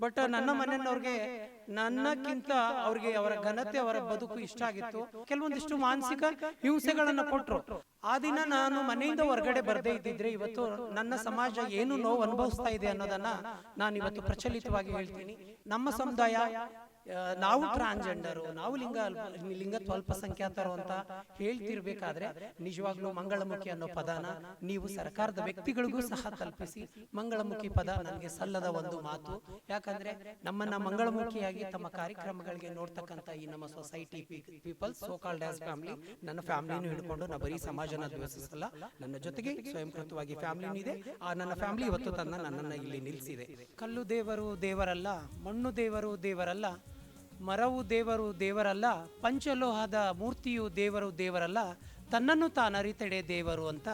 But ನನ್ನ ಮನೆಯವ್ರಿಗೆ ನನ್ನಕ್ಕಿಂತ ಅವ್ರಿಗೆ ಅವರ ಘನತೆ ಅವರ ಬದುಕು ಇಷ್ಟ ಆಗಿತ್ತು. ಕೆಲವೊಂದಿಷ್ಟು ಮಾನಸಿಕ ಹಿಂಸೆಗಳನ್ನ ಕೊಟ್ರು. ಆ ದಿನ ನಾನು ಮನೆಯಿಂದ ಹೊರಗಡೆ ಬರದೇ ಇದ್ದಿದ್ರೆ ಇವತ್ತು ನನ್ನ ಸಮಾಜ ಏನು ನೋವು ಅನುಭವಿಸ್ತಾ ಇದೆ ಅನ್ನೋದನ್ನ ನಾನು ಇವತ್ತು ಪ್ರಚಲಿತವಾಗಿ ಹೇಳ್ತೀನಿ. ನಮ್ಮ ಸಮುದಾಯ ನಾವು ಟ್ರಾನ್ಸ್ಜೆಂಡರು, ನಾವು ಲಿಂಗತ್ವ ಅಲ್ಪಸಂಖ್ಯಾತರು ಅಂತ ಹೇಳ್ತಿರ್ಬೇಕಾದ್ರೆ ನಿಜವಾಗ್ಲೂ ಮಂಗಳಮುಖಿ ಅನ್ನೋ ಪದನ ನೀವು ಸರ್ಕಾರದ ವ್ಯಕ್ತಿಗಳಿಗೂ ಸಹ ತಲುಪಿಸಿ. ಮಂಗಳಮುಖಿ ಪದ ನನಗೆ ಸಲ್ಲದ ಒಂದು ಮಾತು. ಯಾಕಂದ್ರೆ ನಮ್ಮನ್ನ ಮಂಗಳಮುಖಿಯಾಗಿ ತಮ್ಮ ಕಾರ್ಯಕ್ರಮಗಳಿಗೆ ನೋಡ್ತಕ್ಕಂಥ ಈ ನಮ್ಮ society peoples so called as family, ನನ್ನ ಫ್ಯಾಮಿಲಿನೂ ಹಿಡ್ಕೊಂಡು ನಾ ಬರೀ ಸಮಾಜನ ದ್ವೇಷಿಸಲ್ಲ, ನನ್ನ ಜೊತೆಗೆ ಸ್ವಯಂಕೃತವಾಗಿ ಫ್ಯಾಮಿಲಿನೂ ಇದೆ. ಆ ನನ್ನ ಫ್ಯಾಮಿಲಿ ಇವತ್ತು ನನ್ನನ್ನ ಇಲ್ಲಿ ನಿಲ್ಲಿಸಿದೆ. ಕಲ್ಲು ದೇವರು ದೇವರಲ್ಲ, ಮಣ್ಣು ದೇವರು ದೇವರಲ್ಲ, ಮರವು ದೇವರು ದೇವರಲ್ಲ, ಪಂಚಲೋಹದ ಮೂರ್ತಿಯು ದೇವರು ದೇವರಲ್ಲ, ತನ್ನನ್ನು ತಾನರಿತಡೆ ದೇವರು ಅಂತ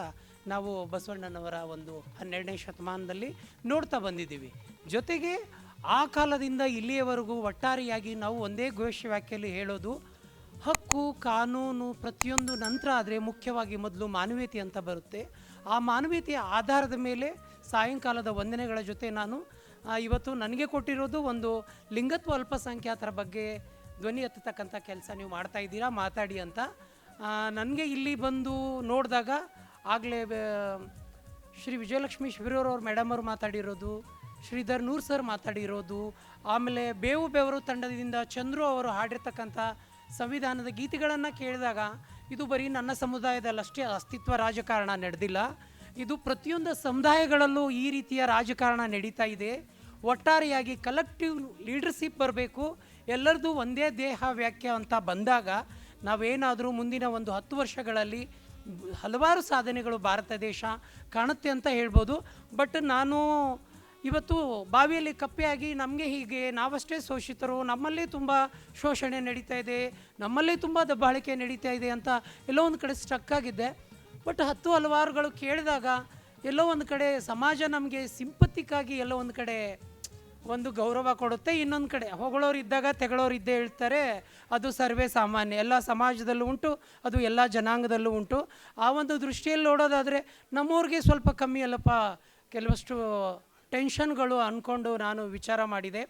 ನಾವು ಬಸವಣ್ಣನವರ ಒಂದು 12ನೇ ಶತಮಾನದಲ್ಲಿ ನೋಡ್ತಾ ಬಂದಿದ್ದೀವಿ. ಜೊತೆಗೆ ಆ ಕಾಲದಿಂದ ಇಲ್ಲಿಯವರೆಗೂ ಒಟ್ಟಾರೆಯಾಗಿ ನಾವು ಒಂದೇ ಘೋಷವಾಕ್ಯದಲ್ಲಿ ಹೇಳೋದು, ಹಕ್ಕು ಕಾನೂನು ಪ್ರತಿಯೊಂದು ನಂತರ ಆದರೆ ಮುಖ್ಯವಾಗಿ ಮೊದಲು ಮಾನವೀಯತೆ ಅಂತ ಬರುತ್ತೆ. ಆ ಮಾನವೀಯತೆಯ ಆಧಾರದ ಮೇಲೆ ಸಾಯಂಕಾಲದ ವಂದನೆಗಳ ಜೊತೆ ನಾನು ಇವತ್ತು ನನಗೆ ಕೊಟ್ಟಿರೋದು ಒಂದು ಲಿಂಗತ್ವ ಅಲ್ಪಸಂಖ್ಯಾತರ ಬಗ್ಗೆ ಧ್ವನಿ ಎತ್ತತಕ್ಕಂಥ ಕೆಲಸ ನೀವು ಮಾಡ್ತಾ ಇದ್ದೀರಾ, ಮಾತಾಡಿ ಅಂತ. ನನಗೆ ಇಲ್ಲಿ ಬಂದು ನೋಡಿದಾಗ ಆಗಲೇ ಶ್ರೀ ವಿಜಯಲಕ್ಷ್ಮಿ ಶಿಬಿರವ್ರವ್ರು ಮೇಡಮ್ ಅವರು ಮಾತಾಡಿರೋದು, ಶ್ರೀಧರ್ ನೂರ್ ಸರ್ ಮಾತಾಡಿರೋದು, ಆಮೇಲೆ ಬೇವು ಬೆವರು ತಂಡದಿಂದ ಚಂದ್ರು ಅವರು ಹಾಡಿರ್ತಕ್ಕಂಥ ಸಂವಿಧಾನದ ಗೀತೆಗಳನ್ನು ಕೇಳಿದಾಗ ಇದು ಬರೀ ನನ್ನ ಸಮುದಾಯದಲ್ಲಷ್ಟೇ ಅಸ್ತಿತ್ವ ರಾಜಕಾರಣ ನಡೆದಿಲ್ಲ, ಇದು ಪ್ರತಿಯೊಂದು ಸಮುದಾಯಗಳಲ್ಲೂ ಈ ರೀತಿಯ ರಾಜಕಾರಣ ನಡೀತಾ ಇದೆ. ಒಟ್ಟಾರೆಯಾಗಿ ಕಲೆಕ್ಟಿವ್ ಲೀಡರ್ಶಿಪ್ ಬರಬೇಕು, ಎಲ್ಲರದು ಒಂದೇ ದೇಹ ವ್ಯಾಖ್ಯೆ ಅಂತ ಬಂದಾಗ ನಾವೇನಾದರೂ ಮುಂದಿನ ಒಂದು 10 ವರ್ಷಗಳಲ್ಲಿ ಹಲವಾರು ಸಾಧನೆಗಳು ಭಾರತ ದೇಶ ಕಾಣುತ್ತೆ ಅಂತ ಹೇಳ್ಬೋದು. ಬಟ್ ನಾನು ಇವತ್ತು ಬಾವಿಯಲ್ಲಿ ಕಪ್ಪೆಯಾಗಿ ನಮಗೆ ಹೀಗೆ ನಾವಷ್ಟೇ ಶೋಷಿತರು, ನಮ್ಮಲ್ಲೇ ತುಂಬ ಶೋಷಣೆ ನಡೀತಾ ಇದೆ, ನಮ್ಮಲ್ಲೇ ತುಂಬ ದಬ್ಬಾಳಿಕೆ ನಡೀತಾ ಇದೆ ಅಂತ ಎಲ್ಲೋ ಒಂದು ಕಡೆ ಸ್ಟ್ರಕ್ ಆಗಿದ್ದೆ. ಬಟ್ ಹಲವಾರುಗಳು ಕೇಳಿದಾಗ ಎಲ್ಲೋ ಒಂದು ಕಡೆ ಸಮಾಜ ನಮಗೆ ಸಿಂಪತ್ತಿಕ್ಕಾಗಿ ಎಲ್ಲೋ ಒಂದು ಕಡೆ ಒಂದು ಗೌರವ ಕೊಡುತ್ತೆ, ಇನ್ನೊಂದು ಕಡೆ ಹೊಗಳೋರು ಇದ್ದಾಗ ತೆಗಳೋರು ಇದ್ದೇ ಹೇಳ್ತಾರೆ, ಅದು ಸರ್ವೇ ಸಾಮಾನ್ಯ, ಎಲ್ಲ ಸಮಾಜದಲ್ಲೂ ಉಂಟು, ಅದು ಎಲ್ಲ ಜನಾಂಗದಲ್ಲೂ ಉಂಟು. ಆ ಒಂದು ದೃಷ್ಟಿಯಲ್ಲಿ ನೋಡೋದಾದರೆ ನಮ್ಮವ್ರಿಗೆ ಸ್ವಲ್ಪ ಕಮ್ಮಿ ಅಲ್ಲಪ್ಪ ಕೆಲವಷ್ಟು ಟೆನ್ಷನ್ಗಳು ಅಂದ್ಕೊಂಡು ನಾನು ವಿಚಾರ ಮಾಡಿದೆ.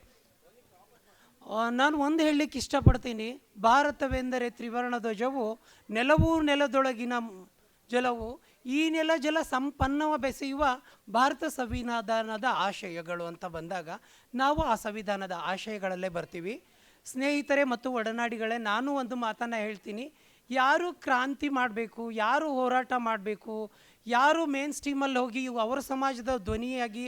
ನಾನು ಒಂದು ಹೇಳಲಿಕ್ಕೆ ಇಷ್ಟಪಡ್ತೀನಿ, ಭಾರತವೆಂದರೆ ತ್ರಿವರ್ಣ ಧ್ವಜವು, ನೆಲವೂ ನೆಲದೊಳಗಿನ ಜಲವು, ಈ ನೆಲ ಜಲ ಸಂಪನ್ನವ ಬೆಸೆಯುವ ಭಾರತ ಸಂವಿಧಾನದ ಆಶಯಗಳು ಅಂತ ಬಂದಾಗ ನಾವು ಆ ಸಂವಿಧಾನದ ಆಶಯಗಳಲ್ಲೇ ಬರ್ತೀವಿ. ಸ್ನೇಹಿತರೆ ಮತ್ತು ಒಡನಾಡಿಗಳೇ, ನಾನು ಒಂದು ಮಾತನ್ನು ಹೇಳ್ತೀನಿ, ಯಾರು ಕ್ರಾಂತಿ ಮಾಡಬೇಕು, ಯಾರು ಹೋರಾಟ ಮಾಡಬೇಕು, ಯಾರು ಮೇನ್ ಸ್ಟ್ರೀಮಲ್ಲಿ ಹೋಗಿ ಅವರ ಸಮಾಜದ ಧ್ವನಿಯಾಗಿ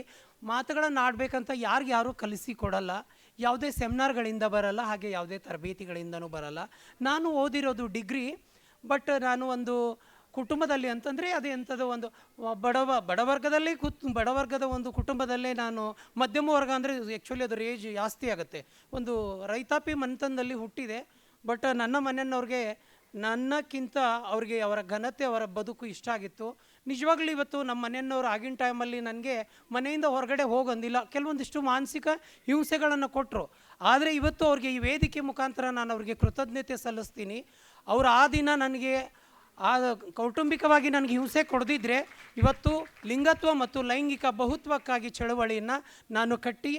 ಮಾತುಗಳನ್ನು ಆಡಬೇಕಂತ ಯಾರು ಕಲಿಸಿಕೊಡಲ್ಲ. ಯಾವುದೇ ಸೆಮಿನಾರ್ಗಳಿಂದ ಬರಲ್ಲ, ಹಾಗೆ ಯಾವುದೇ ತರಬೇತಿಗಳಿಂದನೂ ಬರಲ್ಲ. ನಾನು ಓದಿರೋದು ಡಿಗ್ರಿ, ಬಟ್ ನಾನು ಒಂದು ಕುಟುಂಬದಲ್ಲಿ ಅಂತಂದರೆ ಅದು ಎಂಥದ್ದು ಒಂದು ಬಡವರ್ಗದ ಒಂದು ಕುಟುಂಬದಲ್ಲೇ ನಾನು ಮಧ್ಯಮ ವರ್ಗ ಅಂದರೆ ಆ್ಯಕ್ಚುಲಿ ಅದು ರೇಜ್ ಜಾಸ್ತಿ ಆಗುತ್ತೆ, ಒಂದು ರೈತಾಪಿ ಮನೆತನದಲ್ಲಿ ಹುಟ್ಟಿದೆ. ಬಟ್ ನನ್ನ ಮನೆಯವ್ರಿಗೆ ನನ್ನಕ್ಕಿಂತ ಅವ್ರಿಗೆ ಅವರ ಘನತೆ ಅವರ ಬದುಕು ಇಷ್ಟ ಆಗಿತ್ತು. ನಿಜವಾಗ್ಲೂ ಇವತ್ತು ನಮ್ಮ ಮನೆಯವರು ಆಗಿನ ಟೈಮಲ್ಲಿ ನನಗೆ ಮನೆಯಿಂದ ಹೊರಗಡೆ ಹೋಗಂದಿಲ್ಲ, ಕೆಲವೊಂದಿಷ್ಟು ಮಾನಸಿಕ ಹಿಂಸೆಗಳನ್ನು ಕೊಟ್ಟರು. ಆದರೆ ಇವತ್ತು ಅವ್ರಿಗೆ ಈ ವೇದಿಕೆ ಮುಖಾಂತರ ನಾನು ಅವ್ರಿಗೆ ಕೃತಜ್ಞತೆ ಸಲ್ಲಿಸ್ತೀನಿ. ಅವರು ಆ ದಿನ ನನಗೆ ಕೌಟುಂಬಿಕವಾಗಿ ನನಗೆ ಹಿಂಸೆ ಕೊಡದಿದ್ದರೆ ಇವತ್ತು ಲಿಂಗತ್ವ ಮತ್ತು ಲೈಂಗಿಕ ಬಹುತ್ವಕ್ಕಾಗಿ ಚಳವಳಿಯನ್ನು ನಾನು ಕಟ್ಟಿ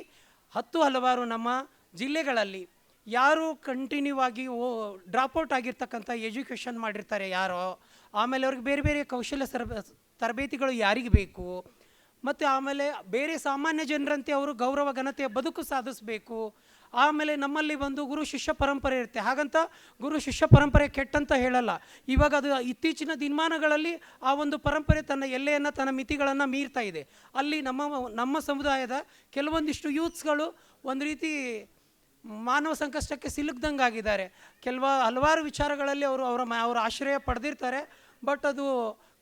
ಹಲವಾರು ನಮ್ಮ ಜಿಲ್ಲೆಗಳಲ್ಲಿ ಯಾರು ಕಂಟಿನ್ಯೂ ಆಗಿ ಡ್ರಾಪ್ಔಟ್ ಆಗಿರ್ತಕ್ಕಂಥ ಎಜುಕೇಷನ್ ಮಾಡಿರ್ತಾರೆ ಯಾರೋ, ಆಮೇಲೆ ಅವ್ರಿಗೆ ಬೇರೆ ಬೇರೆ ಕೌಶಲ್ಯ ತರಬೇತಿಗಳು ಯಾರಿಗೆ ಬೇಕು, ಮತ್ತು ಆಮೇಲೆ ಬೇರೆ ಸಾಮಾನ್ಯ ಜನರಂತೆ ಅವರು ಗೌರವ ಘನತೆಯ ಬದುಕು ಸಾಧಿಸಬೇಕು. ಆಮೇಲೆ ನಮ್ಮಲ್ಲಿ ಒಂದು ಗುರು ಶಿಷ್ಯ ಪರಂಪರೆ ಇರುತ್ತೆ, ಹಾಗಂತ ಗುರು ಶಿಷ್ಯ ಪರಂಪರೆ ಕೆಟ್ಟಂತ ಹೇಳಲ್ಲ. ಇವಾಗ ಅದು ಇತ್ತೀಚಿನ ದಿನಮಾನಗಳಲ್ಲಿ ಆ ಒಂದು ಪರಂಪರೆ ತನ್ನ ಎಲ್ಲೆಯನ್ನು ತನ್ನ ಮಿತಿಗಳನ್ನು ಮೀರ್ತಾ ಇದೆ. ಅಲ್ಲಿ ನಮ್ಮ ಸಮುದಾಯದ ಕೆಲವೊಂದಿಷ್ಟು ಯೂತ್ಸ್ಗಳು ಒಂದು ರೀತಿ ಮಾನವ ಸಂಕಷ್ಟಕ್ಕೆ ಸಿಲುಕ್ದಂಗೆ ಆಗಿದ್ದಾರೆ. ಹಲವಾರು ವಿಚಾರಗಳಲ್ಲಿ ಅವರ ಆಶ್ರಯ ಪಡೆದಿರ್ತಾರೆ, ಬಟ್ ಅದು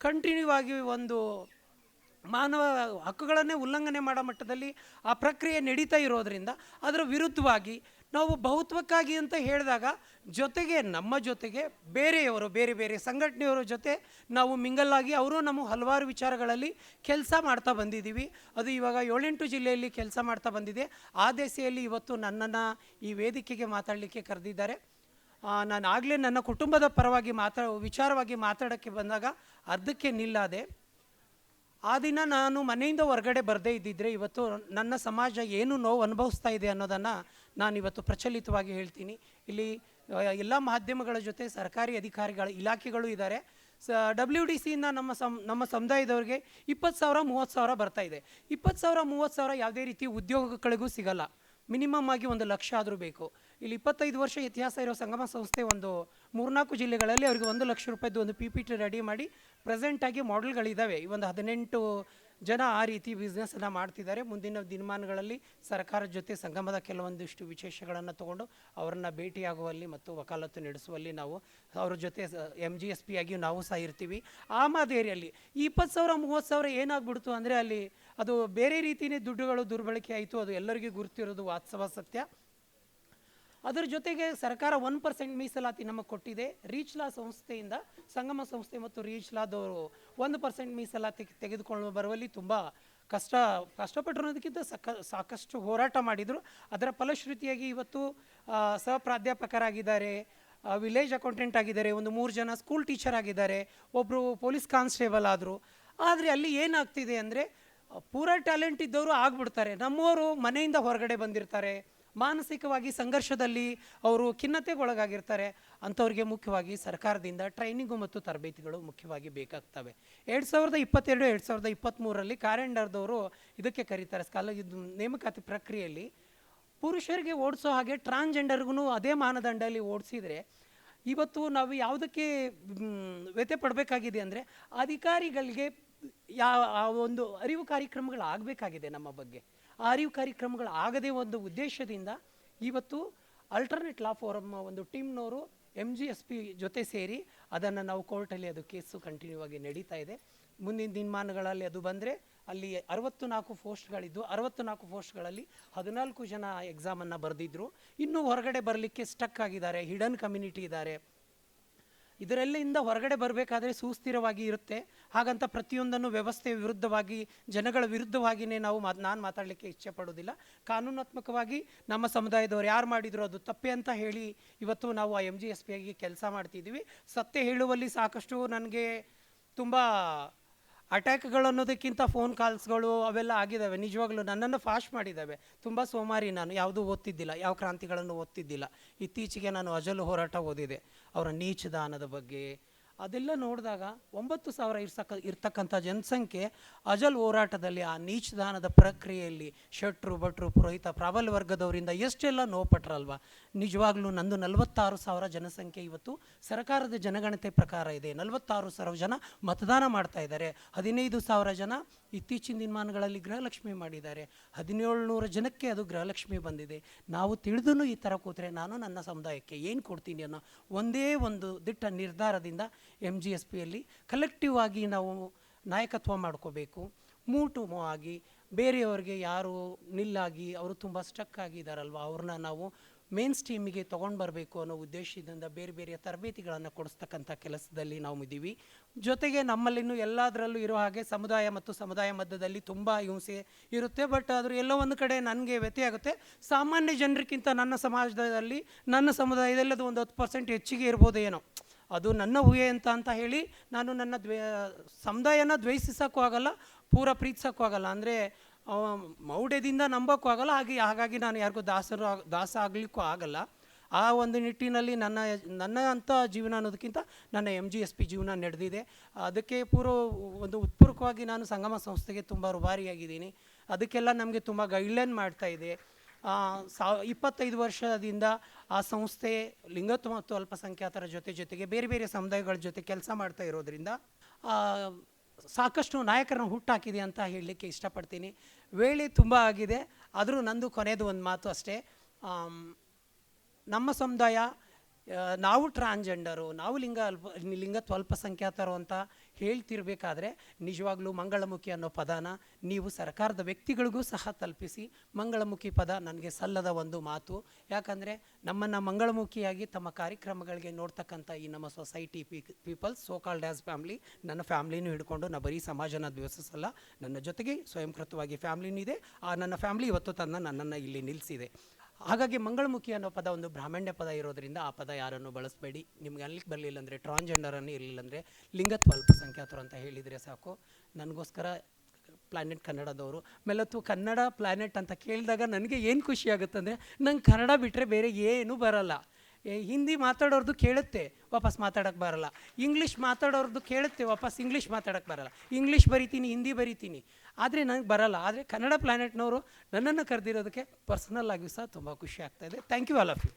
ಕಂಟಿನ್ಯೂ ಆಗಿ ಒಂದು ಮಾನವ ಹಕ್ಕುಗಳನ್ನೇ ಉಲ್ಲಂಘನೆ ಮಾಡೋ ಮಟ್ಟದಲ್ಲಿ ಆ ಪ್ರಕ್ರಿಯೆ ನಡೀತಾ ಇರೋದರಿಂದ ಅದರ ವಿರುದ್ಧವಾಗಿ ನಾವು ಬಹುತ್ವಕ್ಕಾಗಿ ಅಂತ ಹೇಳಿದಾಗ ನಮ್ಮ ಜೊತೆಗೆ ಬೇರೆಯವರು ಬೇರೆ ಬೇರೆ ಸಂಘಟನೆಯವರ ಜೊತೆ ನಾವು ಮಿಂಗಲ್ಲಾಗಿ ಅವರು ನಮ್ಮ ಹಲವಾರು ವಿಚಾರಗಳಲ್ಲಿ ಕೆಲಸ ಮಾಡ್ತಾ ಬಂದಿದ್ದೀವಿ. ಅದು ಇವಾಗ 7-8 ಜಿಲ್ಲೆಯಲ್ಲಿ ಕೆಲಸ ಮಾಡ್ತಾ ಬಂದಿದೆ. ಆ ದೆಸೆಯಲ್ಲಿ ಇವತ್ತು ನನ್ನನ್ನು ಈ ವೇದಿಕೆಗೆ ಮಾತಾಡಲಿಕ್ಕೆ ಕರೆದಿದ್ದಾರೆ. ನಾನು ಆಗಲೇ ನನ್ನ ಕುಟುಂಬದ ಪರವಾಗಿ ವಿಚಾರವಾಗಿ ಮಾತಾಡೋಕ್ಕೆ ಬಂದಾಗ ಅರ್ಧಕ್ಕೆ ನಿಲ್ಲಾದೆ. ಆ ದಿನ ನಾನು ಮನೆಯಿಂದ ಹೊರಗಡೆ ಬರದೇ ಇದ್ದಿದ್ದರೆ ಇವತ್ತು ನನ್ನ ಸಮಾಜ ಏನು ನೋವು ಅನುಭವಿಸ್ತಾ ಇದೆ ಅನ್ನೋದನ್ನು ನಾನು ಇವತ್ತು ಪ್ರಚಲಿತವಾಗಿ ಹೇಳ್ತೀನಿ. ಇಲ್ಲಿ ಎಲ್ಲ ಮಾಧ್ಯಮಗಳ ಜೊತೆ ಸರ್ಕಾರಿ ಅಧಿಕಾರಿಗಳು ಇಲಾಖೆಗಳು ಇದ್ದಾರೆ. WDCಯಿಂದ ನಮ್ಮ ಸಮುದಾಯದವ್ರಿಗೆ 20,000 30,000 ಬರ್ತಾ ಇದೆ. 20,000 30,000 ಯಾವುದೇ ರೀತಿ ಉದ್ಯೋಗಗಳಿಗೂ ಸಿಗಲ್ಲ. ಮಿನಿಮಮ್ ಆಗಿ 1,00,000 ಆದರೂ ಬೇಕು. ಇಲ್ಲಿ 25 ವರ್ಷ ಇತಿಹಾಸ ಇರೋ ಸಂಗಮ ಸಂಸ್ಥೆ ಒಂದು 3-4 ಜಿಲ್ಲೆಗಳಲ್ಲಿ ಅವರಿಗೆ 1,00,000 ರೂಪಾಯಿದು ಒಂದು PPT ರೆಡಿ ಮಾಡಿ ಪ್ರೆಸೆಂಟಾಗಿ ಮಾಡೆಲ್ಗಳಿದ್ದಾವೆ. ಈ ಒಂದು 18 ಜನ ಆ ರೀತಿ ಬಿಸ್ನೆಸ್ಸನ್ನು ಮಾಡ್ತಿದ್ದಾರೆ. ಮುಂದಿನ ದಿನಮಾನಗಳಲ್ಲಿ ಸರ್ಕಾರದ ಜೊತೆ ಸಂಗಮದ ಕೆಲವೊಂದಿಷ್ಟು ವಿಶೇಷಗಳನ್ನು ತೊಗೊಂಡು ಅವರನ್ನು ಭೇಟಿಯಾಗುವಲ್ಲಿ ಮತ್ತು ವಕಾಲತ್ತು ನಡೆಸುವಲ್ಲಿ ನಾವು ಅವ್ರ ಜೊತೆ MGSP ಆಗಿ ನಾವು ಸಹ ಇರ್ತೀವಿ. ಆ ಮಾದರಿಯಲ್ಲಿ ಈ 20,000 30,000 ಏನಾಗ್ಬಿಡ್ತು ಅಂದರೆ ಅಲ್ಲಿ ಅದು ಬೇರೆ ರೀತಿಯೇ ದುಡ್ಡುಗಳು ದುರ್ಬಳಕೆ ಆಯಿತು. ಅದು ಎಲ್ಲರಿಗೂ ಗುರುತಿರೋದು ವಾಸ್ತವ ಸತ್ಯ. ಅದರ ಜೊತೆಗೆ ಸರ್ಕಾರ 1% ಮೀಸಲಾತಿ ನಮಗೆ ಕೊಟ್ಟಿದೆ. ರೀಚ್ ಲಾ ಸಂಸ್ಥೆಯಿಂದ ಸಂಗಮ ಸಂಸ್ಥೆ ಮತ್ತು ರೀಚ್ ಲಾದವರು 1% ಮೀಸಲಾತಿ ತೆಗೆದುಕೊಂಡು ಬರುವಲ್ಲಿ ತುಂಬ ಕಷ್ಟಪಟ್ಟಿರೋದಕ್ಕಿಂತ ಸಾಕಷ್ಟು ಹೋರಾಟ ಮಾಡಿದರು. ಅದರ ಫಲಶ್ರುತಿಯಾಗಿ ಇವತ್ತು ಸಹ ಪ್ರಾಧ್ಯಾಪಕರಾಗಿದ್ದಾರೆ, ವಿಲೇಜ್ ಅಕೌಂಟೆಂಟ್ ಆಗಿದ್ದಾರೆ, ಒಂದು 3 ಜನ ಸ್ಕೂಲ್ ಟೀಚರ್ ಆಗಿದ್ದಾರೆ, ಒಬ್ಬರು ಪೊಲೀಸ್ ಕಾನ್ಸ್ಟೇಬಲ್ ಆದರು. ಆದರೆ ಅಲ್ಲಿ ಏನಾಗ್ತಿದೆ ಅಂದರೆ ಪೂರ ಟ್ಯಾಲೆಂಟ್ ಇದ್ದವರು ಆಗ್ಬಿಡ್ತಾರೆ. ನಮ್ಮವರು ಮನೆಯಿಂದ ಹೊರಗಡೆ ಬಂದಿರ್ತಾರೆ, ಮಾನಸಿಕವಾಗಿ ಸಂಘರ್ಷದಲ್ಲಿ ಅವರು ಖಿನ್ನತೆಗೊಳಗಾಗಿರ್ತಾರೆ. ಅಂಥವ್ರಿಗೆ ಮುಖ್ಯವಾಗಿ ಸರ್ಕಾರದಿಂದ ಟ್ರೈನಿಂಗು ಮತ್ತು ತರಬೇತಿಗಳು ಮುಖ್ಯವಾಗಿ ಬೇಕಾಗ್ತವೆ. 2022-2023ರಲ್ಲಿ ಕ್ಯಾಲೆಂಡರ್ದವರು ಇದಕ್ಕೆ ಕರೀತಾರೆ ಇದು ನೇಮಕಾತಿ ಪ್ರಕ್ರಿಯೆಯಲ್ಲಿ ಪುರುಷರಿಗೆ ಓಡಿಸೋ ಹಾಗೆ ಟ್ರಾನ್ಸ್ಜೆಂಡರ್ಗೂ ಅದೇ ಮಾನದಂಡದಲ್ಲಿ ಓಡಿಸಿದರೆ ಇವತ್ತು ನಾವು ಯಾವುದಕ್ಕೆ ವ್ಯಥೆ ಪಡಬೇಕಾಗಿದೆ ಅಂದರೆ ಅಧಿಕಾರಿಗಳಿಗೆ ಒಂದು ಅರಿವು ಕಾರ್ಯಕ್ರಮಗಳು ಆಗಬೇಕಾಗಿದೆ ನಮ್ಮ ಬಗ್ಗೆ. ಆ ಅರಿವು ಕಾರ್ಯಕ್ರಮಗಳು ಆಗದೇ ಒಂದು ಉದ್ದೇಶದಿಂದ ಇವತ್ತು ಅಲ್ಟರ್ನೇಟ್ ಲಾ ಫೋರಮ್ ಒಂದು ಟೀಮ್ನವರು MGSP ಜೊತೆ ಸೇರಿ ಅದನ್ನು ನಾವು ಕೋರ್ಟಲ್ಲಿ ಅದು ಕೇಸು ಕಂಟಿನ್ಯೂ ಆಗಿ ನಡೀತಾ ಇದೆ. ಮುಂದಿನ ದಿನಮಾನಗಳಲ್ಲಿ ಅದು ಬಂದರೆ ಅಲ್ಲಿ 64 ಪೋಸ್ಟ್ಗಳಿದ್ದು 64 ಪೋಸ್ಟ್ಗಳಲ್ಲಿ 14 ಜನ ಎಕ್ಸಾಮನ್ನು ಬರೆದಿದ್ದರು. ಇನ್ನೂ ಹೊರಗಡೆ ಬರಲಿಕ್ಕೆ ಸ್ಟಕ್ ಆಗಿದ್ದಾರೆ, ಹಿಡನ್ ಕಮ್ಯುನಿಟಿ ಇದ್ದಾರೆ. ಇದರೆಲ್ಲಿಂದ ಹೊರಗಡೆ ಬರಬೇಕಾದ್ರೆ ಸುಸ್ಥಿರವಾಗಿ ಇರುತ್ತೆ. ಹಾಗಂತ ಪ್ರತಿಯೊಂದನ್ನು ವ್ಯವಸ್ಥೆ ವಿರುದ್ಧವಾಗಿ ಜನಗಳ ವಿರುದ್ಧವಾಗಿಯೇ ನಾನು ಮಾತಾಡಲಿಕ್ಕೆ ಇಚ್ಛೆ ಪಡೋದಿಲ್ಲ. ಕಾನೂನಾತ್ಮಕವಾಗಿ ನಮ್ಮ ಸಮುದಾಯದವರು ಯಾರು ಮಾಡಿದ್ರು ಅದು ತಪ್ಪೆ ಅಂತ ಹೇಳಿ ಇವತ್ತು ನಾವು ಆ MGSP ಆಗಿ ಕೆಲಸ ಮಾಡ್ತಿದ್ದೀವಿ. ಸತ್ಯ ಹೇಳುವಲ್ಲಿ ಸಾಕಷ್ಟು ನನಗೆ ತುಂಬ ಅಟ್ಯಾಕ್ಗಳು ಅನ್ನೋದಕ್ಕಿಂತ ಫೋನ್ ಕಾಲ್ಸ್ಗಳು ಅವೆಲ್ಲ ಆಗಿದ್ದಾವೆ. ನಿಜವಾಗ್ಲೂ ನನ್ನನ್ನು ಫಾಸ್ಟ್ ಮಾಡಿದ್ದಾವೆ. ತುಂಬ ಸೋಮಾರಿ ನಾನು, ಯಾವುದೂ ಓದ್ತಿದ್ದಿಲ್ಲ, ಯಾವ ಕ್ರಾಂತಿಗಳನ್ನು ಓದ್ತಿದ್ದಿಲ್ಲ. ಇತ್ತೀಚೆಗೆ ನಾನು ಅಜಲ್ ಹೋರಾಟ ಓದಿದೆ, ಅವರ ನೀಚ ದಾನದ ಬಗ್ಗೆ. ಅದೆಲ್ಲ ನೋಡಿದಾಗ 9,000 ಇರ್ತಕ್ಕಂಥ ಜನಸಂಖ್ಯೆ ಅಜಲ್ ಹೋರಾಟದಲ್ಲಿ ಆ ನೀಚ ದಾನದ ಪ್ರಕ್ರಿಯೆಯಲ್ಲಿ ಶೆಟ್ರು ಭಟ್ರು ಪುರೋಹಿತ ಪ್ರಾಬಲ್ಯ ವರ್ಗದವರಿಂದ ಎಷ್ಟೆಲ್ಲ ನೋವುಪಟ್ರಲ್ವ. ನಿಜವಾಗ್ಲೂ ನಂದು 46,000 ಜನಸಂಖ್ಯೆ ಇವತ್ತು ಸರ್ಕಾರದ ಜನಗಣತಿ ಪ್ರಕಾರ ಇದೆ. 46,000 ಜನ ಮತದಾನ ಮಾಡ್ತಾ ಇದ್ದಾರೆ. 15,000 ಜನ ಇತ್ತೀಚಿನ ದಿನಮಾನಗಳಲ್ಲಿ ಗೃಹಲಕ್ಷ್ಮಿ ಮಾಡಿದ್ದಾರೆ. 1,700 ಜನಕ್ಕೆ ಅದು ಗೃಹಲಕ್ಷ್ಮಿ ಬಂದಿದೆ. ನಾವು ತಿಳಿದೂ ಈ ಥರ ಕೂತ್ರೆ ನಾನು ನನ್ನ ಸಮುದಾಯಕ್ಕೆ ಏನು ಕೊಡ್ತೀನಿ ಅನ್ನೋ ಒಂದೇ ಒಂದು ದಿಟ್ಟ ನಿರ್ಧಾರದಿಂದ MGSPಯಲ್ಲಿ ಕಲೆಕ್ಟಿವ್ ಆಗಿ ನಾವು ನಾಯಕತ್ವ ಮಾಡ್ಕೋಬೇಕು. ಮೂಟು ಆಗಿ ಬೇರೆಯವ್ರಿಗೆ ಯಾರು ನಿಲ್ಲಾಗಿ ಅವರು ತುಂಬ ಸ್ಟಕ್ ಆಗಿದ್ದಾರಲ್ವ ಅವ್ರನ್ನ ನಾವು ಮೇನ್ ಸ್ಟ್ರೀಮಿಗೆ ತೊಗೊಂಡು ಬರಬೇಕು ಅನ್ನೋ ಉದ್ದೇಶದಿಂದ ಬೇರೆ ಬೇರೆ ತರಬೇತಿಗಳನ್ನು ಕೊಡಿಸ್ತಕ್ಕಂಥ ಕೆಲಸದಲ್ಲಿ ನಾವು ಇದ್ದೀವಿ. ಜೊತೆಗೆ ನಮ್ಮಲ್ಲಿನೂ ಎಲ್ಲದರಲ್ಲೂ ಇರೋ ಹಾಗೆ ಸಮುದಾಯ ಮತ್ತು ಸಮುದಾಯ ಮಧ್ಯದಲ್ಲಿ ತುಂಬ ಹಿಂಸೆ ಇರುತ್ತೆ. ಬಟ್ ಆದರೂ ಎಲ್ಲೋ ಒಂದು ಕಡೆ ನನಗೆ ವ್ಯತ್ಯೆ ಆಗುತ್ತೆ. ಸಾಮಾನ್ಯ ಜನರಿಗಿಂತ ನನ್ನ ಸಮಾಜದಲ್ಲಿ ನನ್ನ ಸಮುದಾಯದಲ್ಲಿ ಅದು ಒಂದು 10% ಹೆಚ್ಚಿಗೆ ಇರ್ಬೋದೇನೋ. ಅದು ನನ್ನ ಊಹೆ ಅಂತ ಹೇಳಿ ನಾನು ನನ್ನ ಸಮುದಾಯನ ದ್ವೇಷಿಸೋಕ್ಕೂ ಆಗಲ್ಲ, ಪೂರ ಪ್ರೀತಿಸೋಕ್ಕೂ ಆಗಲ್ಲ. ಅಂದರೆ ಮೌಢ್ಯದಿಂದ ನಂಬೋಕ್ಕೂ ಆಗಲ್ಲ. ಹಾಗಾಗಿ ನಾನು ಯಾರಿಗೂ ದಾಸ ಆಗಲಿಕ್ಕೂ ಆಗಲ್ಲ. ಆ ಒಂದು ನಿಟ್ಟಿನಲ್ಲಿ ನನ್ನ ಅಂಥ ಜೀವನ ಅನ್ನೋದಕ್ಕಿಂತ ನನ್ನ MGSP ಜೀವನ ನಡೆದಿದೆ. ಅದಕ್ಕೆ ಒಂದು ಉತ್ಪೂರ್ವಕವಾಗಿ ನಾನು ಸಂಗಮ ಸಂಸ್ಥೆಗೆ ತುಂಬ ರುಬಾರಿಯಾಗಿದ್ದೀನಿ. ಅದಕ್ಕೆಲ್ಲ ನಮಗೆ ತುಂಬ ಗೈಡ್ಲೈನ್ ಮಾಡ್ತಾ ಇದೆ. 25 ವರ್ಷದಿಂದ ಆ ಸಂಸ್ಥೆ ಲಿಂಗತ್ವ ಮತ್ತು ಅಲ್ಪಸಂಖ್ಯಾತರ ಜೊತೆಗೆ ಬೇರೆ ಬೇರೆ ಸಮುದಾಯಗಳ ಜೊತೆ ಕೆಲಸ ಮಾಡ್ತಾ ಇರೋದ್ರಿಂದ ಸಾಕಷ್ಟು ನಾಯಕರನ್ನು ಹುಟ್ಟಾಕಿದೆ ಅಂತ ಹೇಳಲಿಕ್ಕೆ ಇಷ್ಟಪಡ್ತೀನಿ. ವೇಳೆ ತುಂಬ ಆಗಿದೆ, ಆದರೂ ನಂದು ಕೊನೆಯದು ಒಂದು ಮಾತು ಅಷ್ಟೇ. ನಮ್ಮ ಸಮುದಾಯ ನಾವು ಟ್ರಾನ್ಸ್ಜೆಂಡರು, ನಾವು ಲಿಂಗತ್ವ ಅಲ್ಪಸಂಖ್ಯಾತರು ಅಂತ ಹೇಳ್ತಿರ್ಬೇಕಾದ್ರೆ ನಿಜವಾಗ್ಲೂ ಮಂಗಳಮುಖಿ ಅನ್ನೋ ಪದನ ನೀವು ಸರ್ಕಾರದ ವ್ಯಕ್ತಿಗಳಿಗೂ ಸಹ ತಲುಪಿಸಿ. ಮಂಗಳಮುಖಿ ಪದ ನನಗೆ ಸಲ್ಲದ ಒಂದು ಮಾತು. ಯಾಕಂದರೆ ನಮ್ಮನ್ನು ಮಂಗಳಮುಖಿಯಾಗಿ ತಮ್ಮ ಕಾರ್ಯಕ್ರಮಗಳಿಗೆ ನೋಡ್ತಕ್ಕಂಥ ಈ ನಮ್ಮ society peoples so called as family, ನನ್ನ ಫ್ಯಾಮ್ಲಿನೂ ಹಿಡ್ಕೊಂಡು ನಾ ಬರೀ ಸಮಾಜನ ದ್ವೇಷಿಸಲ್ಲ, ನನ್ನ ಜೊತೆಗೆ ಸ್ವಯಂಕೃತವಾಗಿ ಫ್ಯಾಮ್ಲಿನೂ ಇದೆ. ಆ ನನ್ನ ಫ್ಯಾಮ್ಲಿ ಇವತ್ತು ನನ್ನನ್ನು ಇಲ್ಲಿ ನಿಲ್ಲಿಸಿದೆ. ಹಾಗಾಗಿ ಮಂಗಳಮುಖಿ ಅನ್ನೋ ಪದ ಒಂದು ಬ್ರಾಹ್ಮಣ್ಯ ಪದ ಇರೋದ್ರಿಂದ ಆ ಪದ ಯಾರನ್ನು ಬಳಸಬೇಡಿ. ನಿಮ್ಗೆ ಅಲ್ಲಿಗೆ ಬರಲಿಲ್ಲ ಅಂದರೆ ಟ್ರಾನ್ಸ್ಜೆಂಡರನ್ನು ಇರಲಿಲ್ಲ ಅಂದರೆ ಲಿಂಗತ್ವ ಅಲ್ಪಸಂಖ್ಯಾತರು ಅಂತ ಹೇಳಿದರೆ ಸಾಕು. ನನಗೋಸ್ಕರ ಪ್ಲಾನೆಟ್ ಕನ್ನಡದವರು. ಮೆಲತ್ತು ಕನ್ನಡ ಪ್ಲಾನೆಟ್ ಅಂತ ಕೇಳಿದಾಗ ನನಗೆ ಏನು ಖುಷಿ ಆಗುತ್ತಂದರೆ, ನಂಗೆ ಕನ್ನಡ ಬಿಟ್ಟರೆ ಬೇರೆ ಏನೂ ಬರಲ್ಲ. ಹಿಂದಿ ಮಾತಾಡೋರ್ದು ಕೇಳುತ್ತೆ, ವಾಪಸ್ ಮಾತಾಡೋಕ್ಕೆ ಬರಲ್ಲ. ಇಂಗ್ಲೀಷ್ ಮಾತಾಡೋರ್ದು ಕೇಳುತ್ತೆ, ವಾಪಸ್ ಇಂಗ್ಲೀಷ್ ಮಾತಾಡೋಕ್ಕೆ ಬರಲ್ಲ. ಇಂಗ್ಲೀಷ್ ಬರಿತೀನಿ, ಹಿಂದಿ ಬರಿತೀನಿ, ಆದರೆ ನನಗೆ ಬರಲ್ಲ. ಆದರೆ ಕನ್ನಡ ಪ್ಲಾನೆಟ್ನವರು ನನ್ನನ್ನು ಕರೆದಿರೋದಕ್ಕೆ ಪರ್ಸನಲ್ ಆಗಿಯೂ ಸಹ ತುಂಬ ಖುಷಿ ಆಗ್ತಾಯಿದೆ. Thank you all of you.